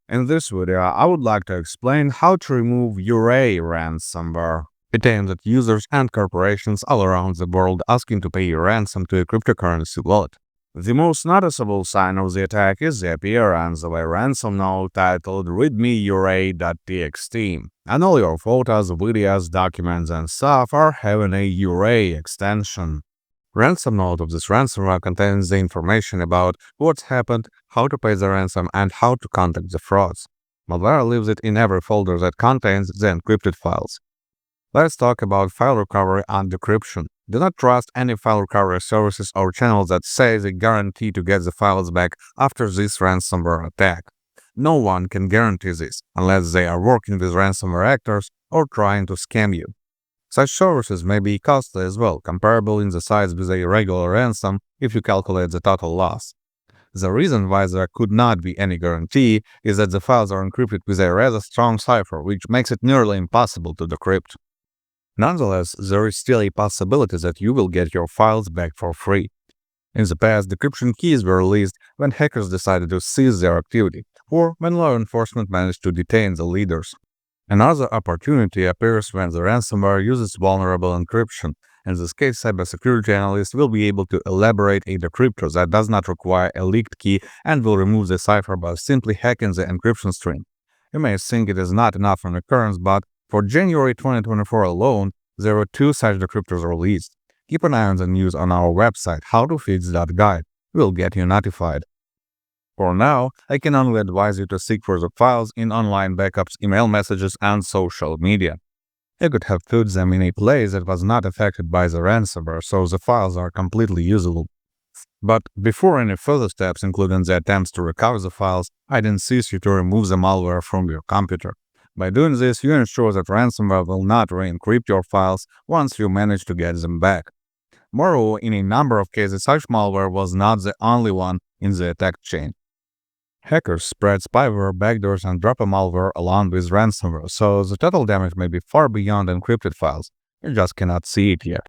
In this video, I would like to explain how to remove Yurei Ransomware. It aims at users and corporations all around the world asking to pay a ransom to a cryptocurrency wallet. The most noticeable sign of the attack is the appearance of a ransom note titled readmeyurei.txt, and all your photos, videos, documents, and stuff are having a Yurei extension. Ransom note of this ransomware contains the information about what's happened, how to pay the ransom, and how to contact the frauds. Malware leaves it in every folder that contains the encrypted files. Let's talk about file recovery and decryption. Do not trust any file recovery services or channels that say they guarantee to get the files back after this ransomware attack. No one can guarantee this unless they are working with ransomware actors or trying to scam you. Such services may be costly as well, comparable in the size with a regular ransom if you calculate the total loss. The reason why there could not be any guarantee is that the files are encrypted with a rather strong cipher, which makes it nearly impossible to decrypt. Nonetheless, there is still a possibility that you will get your files back for free. In the past, decryption keys were released when hackers decided to cease their activity, or when law enforcement managed to detain the leaders. Another opportunity appears when the ransomware uses vulnerable encryption. In this case, cybersecurity analysts will be able to elaborate a decryptor that does not require a leaked key and will remove the cipher by simply hacking the encryption string. You may think it is not enough an occurrence, but for January 2024 alone, there were 2 such decryptors released. Keep an eye on the news on our website, HowToFix.Guide. We'll get you notified. For now, I can only advise you to seek for the files in online backups, email messages, and social media. You could have put them in a place that was not affected by the ransomware, so the files are completely usable. But before any further steps, including the attempts to recover the files, I'd insist you to remove the malware from your computer. By doing this, you ensure that ransomware will not re-encrypt your files once you manage to get them back. Moreover, in a number of cases, such malware was not the only one in the attack chain. Hackers spread spyware, backdoors, and drop a malware along with ransomware, so the total damage may be far beyond encrypted files. You just cannot see it yet.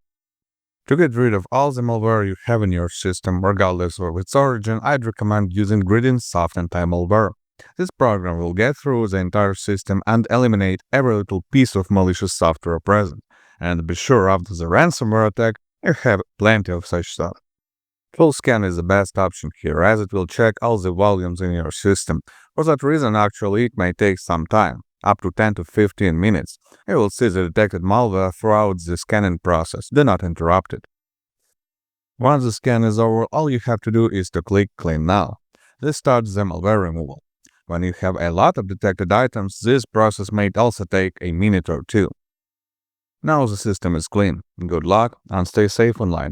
To get rid of all the malware you have in your system, regardless of its origin, I'd recommend using Gradient Soft Anti-Malware. This program will get through the entire system and eliminate every little piece of malicious software present. And be sure after the ransomware attack, you have plenty of such stuff. Full scan is the best option here, as it will check all the volumes in your system. For that reason, actually, it may take some time, up to 10 to 15 minutes. You will see the detected malware throughout the scanning process. Do not interrupt it. Once the scan is over, all you have to do is to click Clean Now. This starts the malware removal. When you have a lot of detected items, this process may also take a minute or two. Now the system is clean. Good luck and stay safe online.